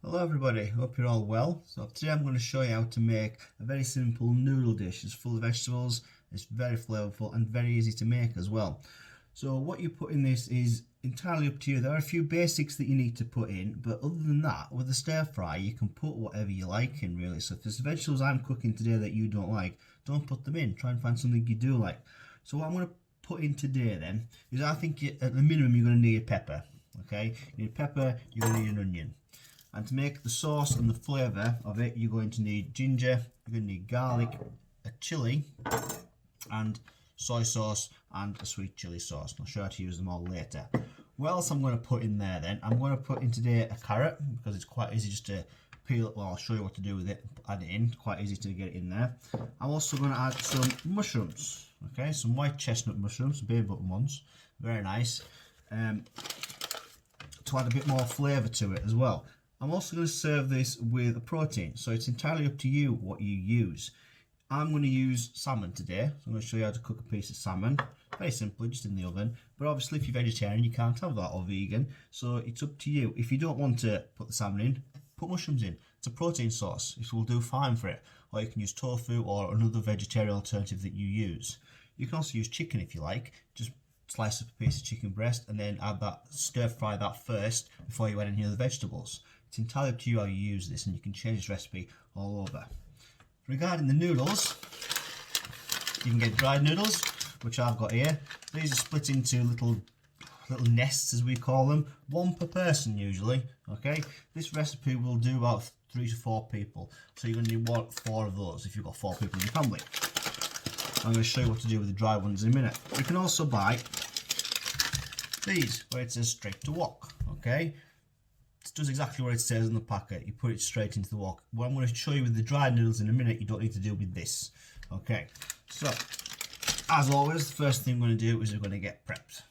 Hello everybody, hope you're all well. So today I'm going to show you how to make a very simple noodle dish. It's full of vegetables, it's very flavourful and very easy to make as well. So what you put in this is entirely up to you. There are a few basics that you need to put in, but other than that, with a stir fry you can put whatever you like in really. So if there's vegetables I'm cooking today that you don't like, don't put them in. Try and find something you do like. So what I'm going to put in today then is I think at the minimum you're going to need a pepper. Okay, you need pepper, you're going to need an onion. And to make the sauce and the flavour of it, you're going to need ginger, you're going to need garlic, a chilli, and soy sauce, and a sweet chilli sauce. I'll show you how to use them all later. What else I'm going to put in there then? I'm going to put in today a carrot, because it's quite easy just to peel it. Well, I'll show you what to do with it, add it in, quite easy to get it in there. I'm also going to add some mushrooms, okay, some white chestnut mushrooms, baby button ones, very nice, to add a bit more flavour to it as well. I'm also going to serve this with a protein, so it's entirely up to you what you use. I'm going to use salmon today, so I'm going to show you how to cook a piece of salmon. Very simply, just in the oven. But obviously if you're vegetarian you can't have that, or vegan, so it's up to you. If you don't want to put the salmon in, put mushrooms in. It's a protein source, it will do fine for it. Or you can use tofu or another vegetarian alternative that you use. You can also use chicken if you like. Just slice up a piece of chicken breast and then add that, stir fry that first before you add any other vegetables. It's entirely up to you how you use this, and you can change this recipe all over. Regarding the noodles, you can get dried noodles, which I've got here. These are split into little nests, as we call them, one per person usually. Okay, this recipe will do about 3 to 4 people, so you're going to need 4 of those if you've got 4 people in your family. I'm going to show you what to do with the dry ones in a minute. You can also buy these, where it says straight to wok. Okay, it does exactly what it says on the packet. You put it straight into the wok. What I'm going to show you with the dried noodles in a minute, you don't need to do with this. Okay, so as always, the first thing we're going to do is we're going to get prepped.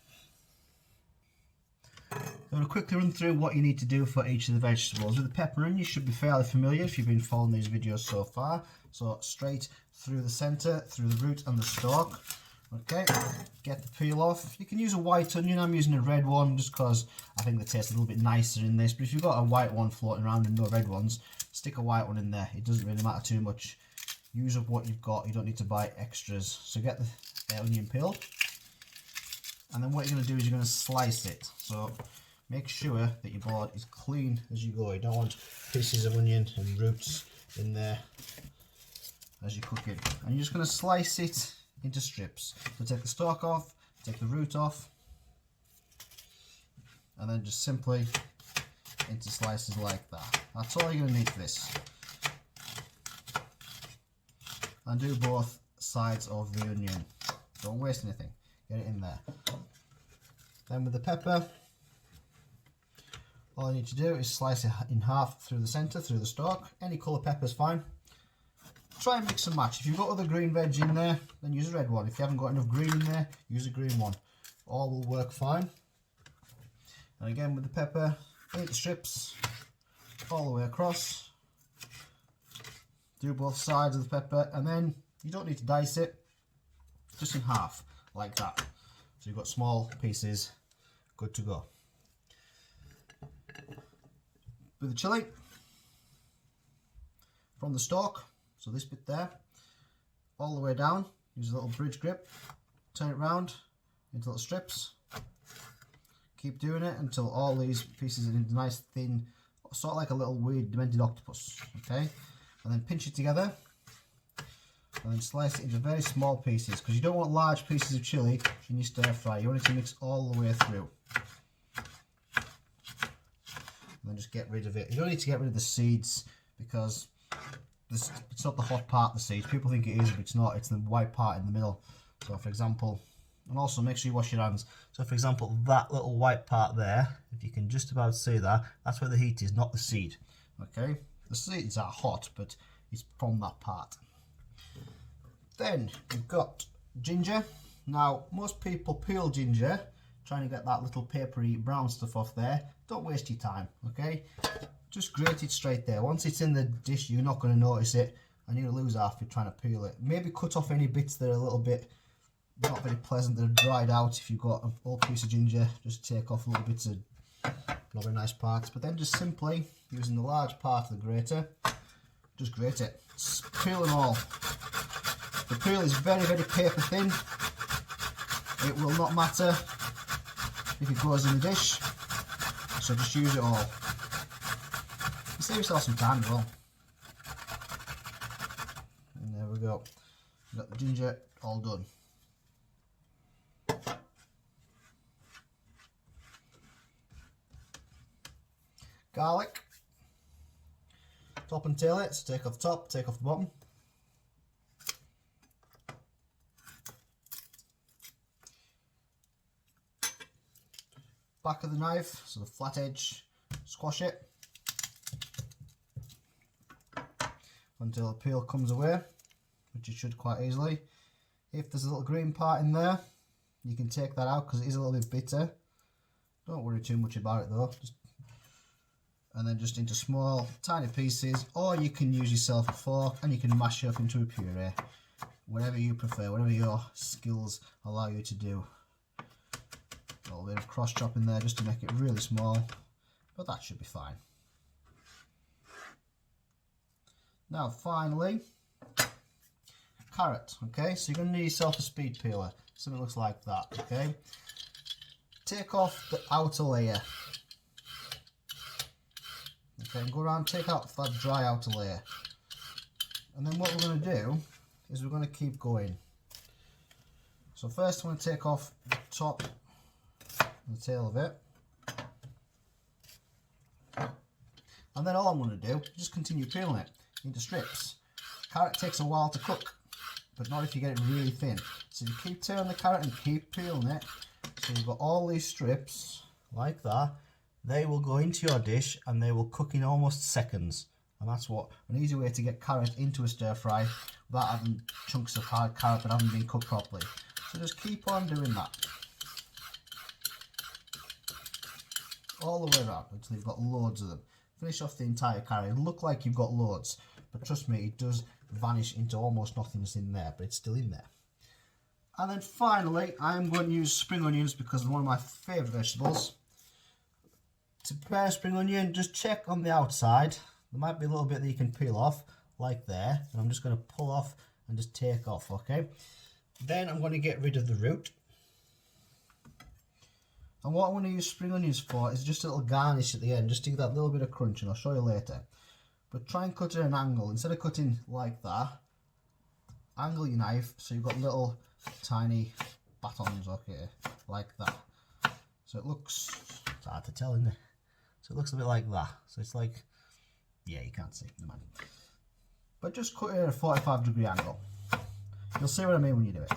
I'm going to quickly run through what you need to do for each of the vegetables. With the pepper in, you should be fairly familiar if you've been following these videos so far. So straight through the centre, through the root and the stalk. Okay, get the peel off. You can use a white onion. I'm using a red one just because I think the taste is a little bit nicer in this. But if you've got a white one floating around and no red ones, stick a white one in there. It doesn't really matter too much. Use up what you've got. You don't need to buy extras. So get the onion peeled. And then what you're going to do is you're going to slice it. So make sure that your board is clean as you go. You don't want pieces of onion and roots in there as you cook it. And you're just going to slice it into strips. So take the stalk off, take the root off, and then just simply into slices like that. That's all you're going to need for this. And do both sides of the onion. Don't waste anything. Get it in there. Then with the pepper, all you need to do is slice it in half through the centre, through the stalk. Any colour pepper is fine. Try and mix and match. If you've got other green veg in there, then use a red one. If you haven't got enough green in there, use a green one. All will work fine. And again with the pepper, 8 strips all the way across. Do both sides of the pepper, and then you don't need to dice it, just in half, like that. So you've got small pieces, good to go. With the chilli, from the stalk, so this bit there, all the way down, use a little bridge grip, turn it round into little strips. Keep doing it until all these pieces are in nice thin, sort of like a little weird demented octopus, okay? And then pinch it together, and then slice it into very small pieces, because you don't want large pieces of chilli in your stir fry. You want it to mix all the way through. And then just get rid of it. You don't need to get rid of the seeds, because it's not the hot part of the seeds. People think it is, but it's not. It's the white part in the middle. So for example, and also make sure you wash your hands. So for example, that little white part there, if you can just about see that, that's where the heat is, not the seed. Okay, the seeds are hot, but it's from that part. Then you've got ginger. Now most people peel ginger, trying to get that little papery brown stuff off there. Don't waste your time, okay? Just grate it straight there. Once it's in the dish, you're not going to notice it, and you'll lose half if you're trying to peel it. Maybe cut off any bits that are a little bit not very pleasant, that are dried out. If you've got a whole piece of ginger, just take off little bits all the nice parts, but then just simply using the large part of the grater, just grate it. Peel and all. The peel is very, very paper thin. It will not matter if it goes in the dish, so just use it all. You save yourself some time as well. And there we go. We've got the ginger all done. Garlic. Top and tail it, so take off the top, take off the bottom. Back of the knife, so the flat edge, squash it until the peel comes away, which it should quite easily. If there's a little green part in there, you can take that out because it is a little bit bitter. Don't worry too much about it though. And then just into small, tiny pieces, or you can use yourself a fork and you can mash it up into a puree. Whatever you prefer, whatever your skills allow you to do. A little bit of cross chop in there just to make it really small, but that should be fine. Now finally, carrot, okay? So you're going to need yourself a speed peeler, something that looks like that, okay? Take off the outer layer. Okay, and go around, take out that dry outer layer. And then what we're going to do is we're going to keep going. So first I'm going to take off the top and the tail of it. And then all I'm going to do is just continue peeling it into strips. Carrot takes a while to cook, but not if you get it really thin. So you keep turning the carrot and keep peeling it. So you've got all these strips like that. They will go into your dish and they will cook in almost seconds. And that's what an easy way to get carrot into a stir fry without having chunks of hard carrot that haven't been cooked properly. So just keep on doing that all the way around until you've got loads of them. Finish off the entire carrot. It'll look like you've got loads, but trust me, it does vanish into almost nothingness in there, but it's still in there. And then finally, I'm going to use spring onions because they're one of my favourite vegetables. To prepare a spring onion, just check on the outside. There might be a little bit that you can peel off, like there. And I'm just going to pull off and just take off, okay? Then I'm going to get rid of the root. And what I'm going to use spring onions for is just a little garnish at the end, just to give that little bit of crunch, and I'll show you later. But try and cut it at an angle. Instead of cutting like that, angle your knife so you've got little tiny batons, okay, like that. So it looks, it's hard to tell, isn't it? So it looks a bit like that. So it's like, yeah, you can't see, no man. But just cut it at a 45-degree angle. You'll see what I mean when you do it.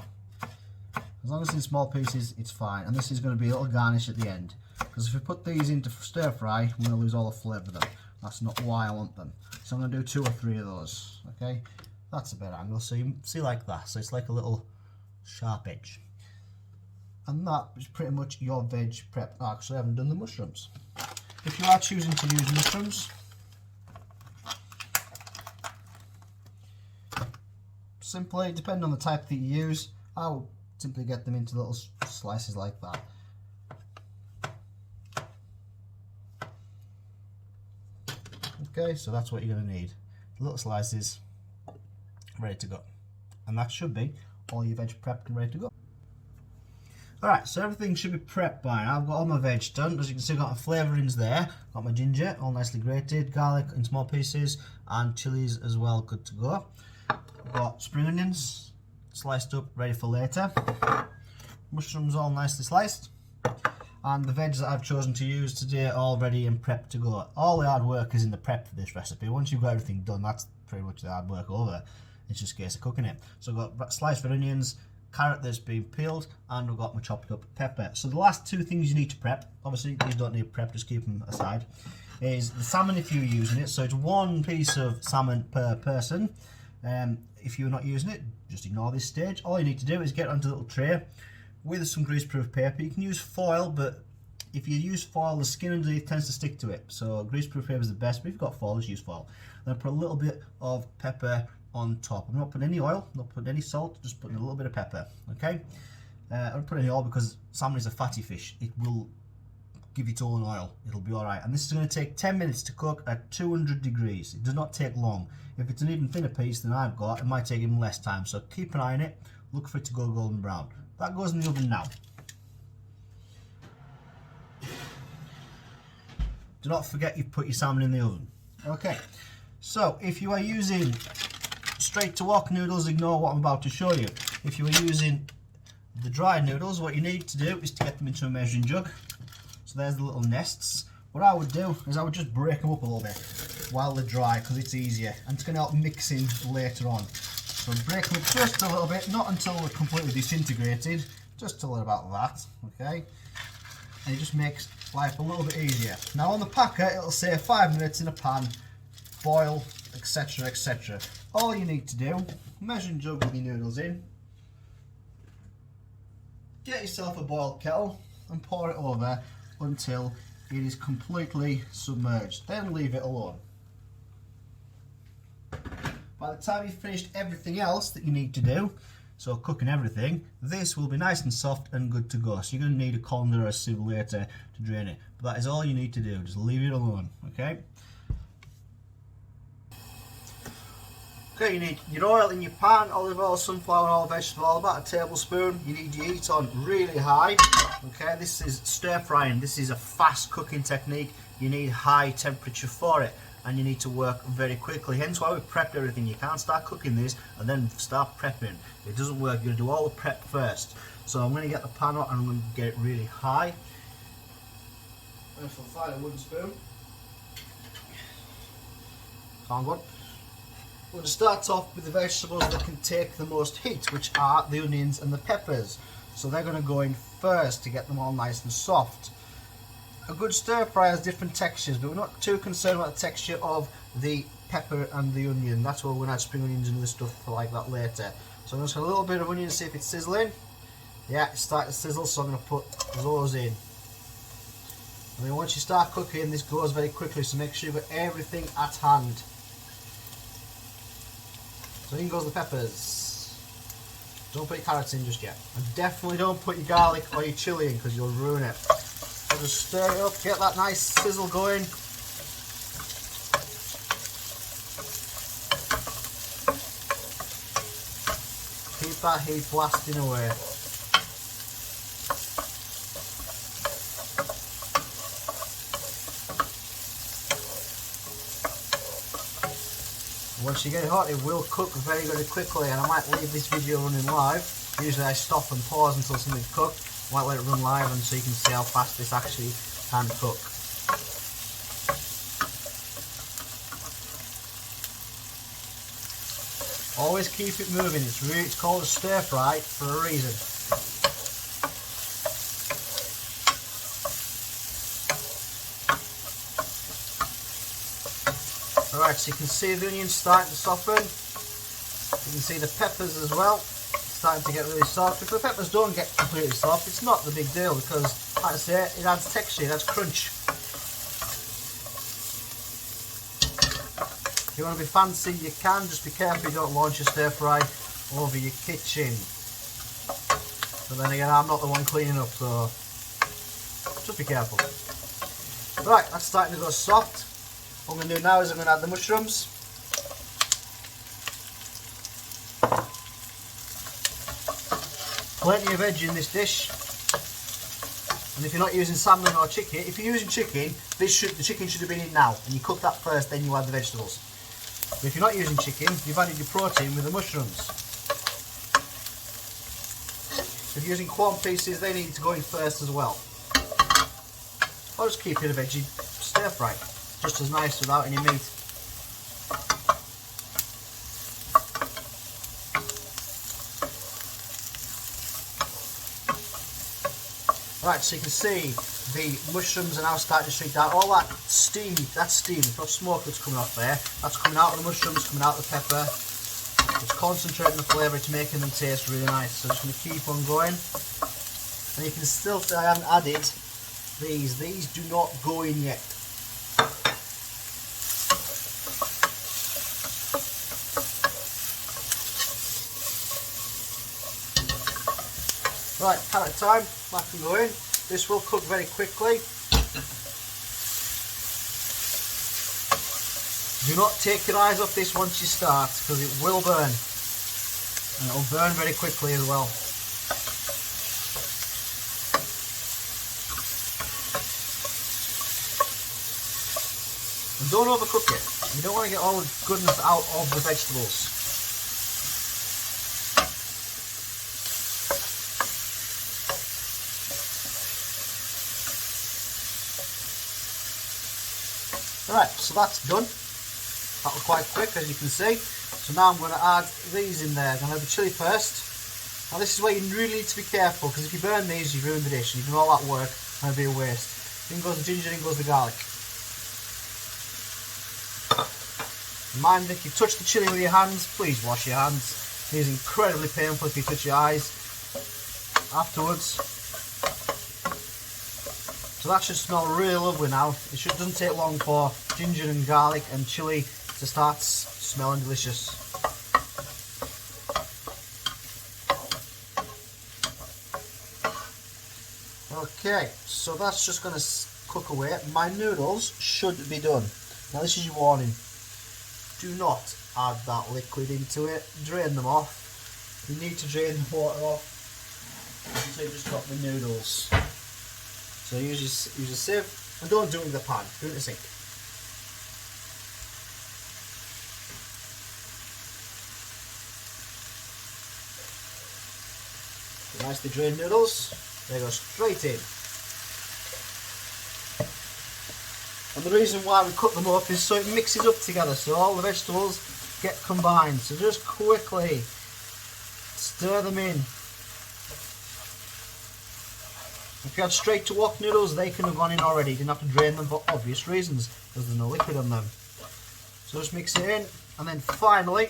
As long as it's in small pieces, it's fine. And this is going to be a little garnish at the end. Because if we put these into stir fry, we're going to lose all the flavour of them. That's not why I want them. So I'm going to do 2 or 3 of those, okay? That's a better angle. So you see like that. So it's like a little sharp edge. And that is pretty much your veg prep. Actually, I haven't done the mushrooms. If you are choosing to use mushrooms, simply, depending on the type that you use, I will simply get them into little slices like that. Okay, so that's what you're going to need. Little slices, ready to go. And that should be all your veg prepped and ready to go. Alright, so everything should be prepped by now. I've got all my veg done. As you can see, I've got my flavourings there. Got my ginger, all nicely grated, garlic in small pieces, and chilies as well, good to go. I've got spring onions, sliced up, ready for later. Mushrooms all nicely sliced. And the veg that I've chosen to use today are all ready and prepped to go. All the hard work is in the prep for this recipe. Once you've got everything done, that's pretty much the hard work over. It's just a case of cooking it. So I've got sliced red onions, carrot that's been peeled, and I've got my chopped up pepper. So the last 2 things you need to prep, obviously these don't need prep, just keep them aside, is the salmon if you're using it. So it's 1 piece of salmon per person. If you're not using it, just ignore this stage. All you need to do is get onto a little tray with some greaseproof paper. You can use foil, but if you use foil, the skin underneath tends to stick to it. So greaseproof paper is the best, but if you've got foil, just use foil. Then put a little bit of pepper on top. I'm not putting any oil, not putting any salt, just putting a little bit of pepper, okay? I don't put any oil because salmon is a fatty fish. It will give its own oil. It'll be alright. And this is going to take 10 minutes to cook at 200 degrees. It does not take long. If it's an even thinner piece than I've got, it might take even less time. So keep an eye on it. Look for it to go golden brown. That goes in the oven now. Do not forget you've put your salmon in the oven. Okay, so if you are using straight to wok noodles, ignore what I'm about to show you. If you are using the dried noodles, what you need to do is to get them into a measuring jug. So there's the little nests. What I would do is I would just break them up a little bit while they're dry, because it's easier and it's going to help mixing later on. So break them up just a little bit, not until they're completely disintegrated, just till about that, okay? And it just makes life a little bit easier. Now on the packet it'll say 5 minutes in a pan, boil, etc, etc. All you need to do, measuring jug with your noodles in, get yourself a boiled kettle and pour it over until it is completely submerged. Then leave it alone. By the time you've finished everything else that you need to do, so cooking everything, this will be nice and soft and good to go. So you're going to need a colander or a sieve later to drain it. But that is all you need to do. Just leave it alone, okay? Okay, you need your oil in your pan, olive oil, sunflower oil, vegetable oil, about a tablespoon. You need your heat on really high. Okay, this is stir frying. This is a fast cooking technique. You need high temperature for it, and you need to work very quickly. Hence why we prepped everything. You can't start cooking this and then start prepping. It doesn't work. You're going to do all the prep first. So I'm going to get the pan hot and I'm going to get it really high. And if I'll find a wooden spoon. Found one. We're going to start off with the vegetables that can take the most heat, which are the onions and the peppers. So they're going to go in first to get them all nice and soft. A good stir fry has different textures, but we're not too concerned about the texture of the pepper and the onion. That's why we're going to add spring onions and other stuff like that later. So I'm just going to a little bit of onion to see if it's sizzling. Yeah, it's starting to sizzle, so I'm going to put those in. And then once you start cooking, this goes very quickly, so make sure you've got everything at hand. So in goes the peppers. Don't put your carrots in just yet. And definitely don't put your garlic or your chilli in, because you'll ruin it. So just stir it up, get that nice sizzle going. Keep that heat blasting away. Once you get it hot, it will cook very, very quickly, and I might leave this video running live. Usually I stop and pause until something's cooked. I might let it run live and so you can see how fast this actually can cook. Always keep it moving. It's called a stir fry for a reason. Alright, so you can see the onions starting to soften. You can see the peppers as well, starting to get really soft. If the peppers don't get completely soft, it's not the big deal, because, like I say, it adds texture, it adds crunch. If you want to be fancy, you can. Just be careful you don't launch your stir fry over your kitchen. But then again, I'm not the one cleaning up, so just be careful. Right, that's starting to go soft. What I'm going to do now is I'm going to add the mushrooms. Plenty of veg in this dish. And if you're not using salmon or chicken, if you're using chicken, the chicken should have been in now. And you cook that first, then you add the vegetables. But if you're not using chicken, you've added your protein with the mushrooms. If you're using quorn pieces, they need to go in first as well. Or just keep it a veggie stir fry. Just as nice without any meat. Right, so you can see the mushrooms are now starting to shrink down. All that steam, it's not smoke that's coming off there. That's coming out of the mushrooms, coming out of the pepper. It's concentrating the flavour, it's making them taste really nice. So I'm just going to keep on going. And you can still see I haven't added these. These do not go in yet. Right, carrot time, back and going. This will cook very quickly. Do not take your eyes off this once you start, because it will burn. And it'll burn very quickly as well. And don't overcook it. You don't want to get all the goodness out of the vegetables. Alright, so that's done. That was quite quick, as you can see. So now I'm going to add these in there. I'm going to have the chilli first. Now this is where you really need to be careful, because if you burn these, you ruin the dish. You do all that work, and it'll be a waste. In goes the ginger, in goes the garlic. Mind if you touch the chilli with your hands, please wash your hands. It is incredibly painful if you touch your eyes afterwards. So that should smell really lovely now. It doesn't take long for ginger and garlic and chilli to start smelling delicious. Okay, so that's just going to cook away. My noodles should be done. Now this is your warning. Do not add that liquid into it. Drain them off. You need to drain the water off until you've just got the noodles. So use a sieve, and don't do it in the pan, do it in the sink. The nicely drained noodles, they go straight in. And the reason why we cut them up is so it mixes up together, so all the vegetables get combined. So just quickly stir them in. If you had straight to wok noodles, they can have gone in already. You didn't have to drain them for obvious reasons, because there's no liquid on them. So just mix it in, and then finally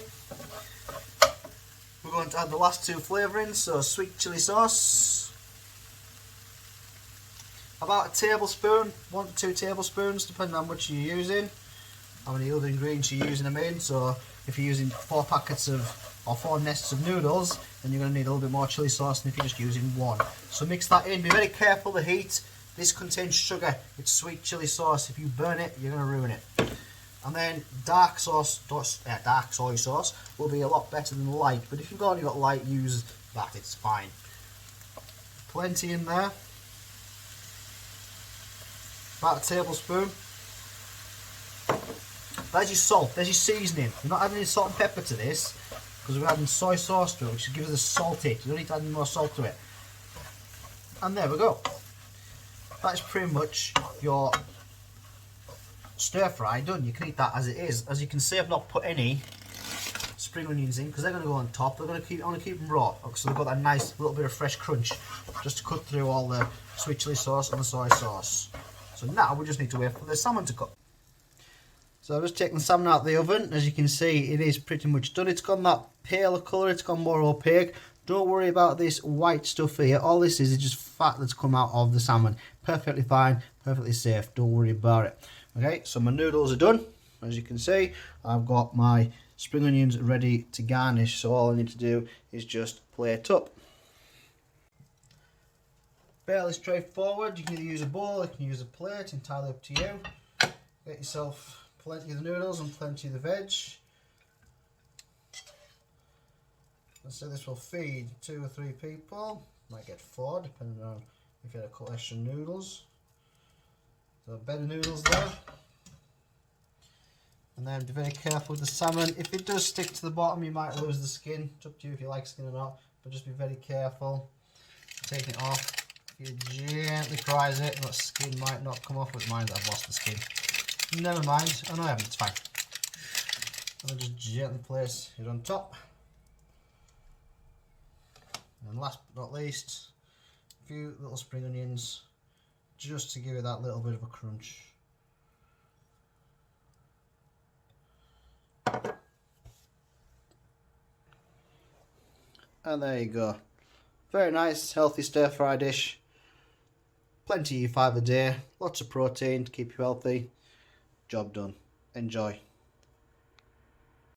we're going to add the last two flavourings. So sweet chilli sauce, about a tablespoon, 1 to 2 tablespoons, depending on how much you're using, how many other ingredients you're using them in. So if you're using 4 packets of or 4 nests of noodles, then you're going to need a little bit more chilli sauce than if you're just using 1. So mix that in. Be very careful the heat. This contains sugar. It's sweet chilli sauce. If you burn it, you're going to ruin it. And then dark soy sauce will be a lot better than light. But if you've only got light, use that. It's fine. Plenty in there. About a tablespoon. There's your salt. There's your seasoning. You're not adding any salt and pepper to this, because we're adding soy sauce to it, which gives us a salty. You don't need to add any more salt to it. And there we go. That's pretty much your stir fry done. You can eat that as it is. As you can see, I've not put any spring onions in, because they're going to go on top. I want to keep them raw, so they've got that nice little bit of fresh crunch, just to cut through all the sweet chilli sauce and the soy sauce. So now we just need to wait for the salmon to cook. So I've just taken the salmon out of the oven. As you can see, it is pretty much done. It's gone that paler colour, it's gone more opaque. Don't worry about this white stuff here. All this is just fat that's come out of the salmon. Perfectly fine, perfectly safe. Don't worry about it. Okay, so my noodles are done. As you can see, I've got my spring onions ready to garnish. So all I need to do is just plate up. Fairly straightforward. You can either use a bowl, you can use a plate, entirely up to you. Get yourself plenty of the noodles and plenty of the veg. And so this will feed 2 or 3 people. Might get 4 depending on if you had a couple extra noodles. So a bed of noodles there. And then be very careful with the salmon. If it does stick to the bottom, you might lose the skin. It's up to you if you like skin or not, but just be very careful. Taking it off. If you gently prise it, that skin might not come off, but mind that I've lost the skin. Never mind. Oh no, I haven't. It's fine. And then just gently place it on top. And last but not least, a few little spring onions, just to give it that little bit of a crunch. And there you go. Very nice, healthy stir fry dish. Plenty of fibre a day, lots of protein to keep you healthy. Job done. Enjoy.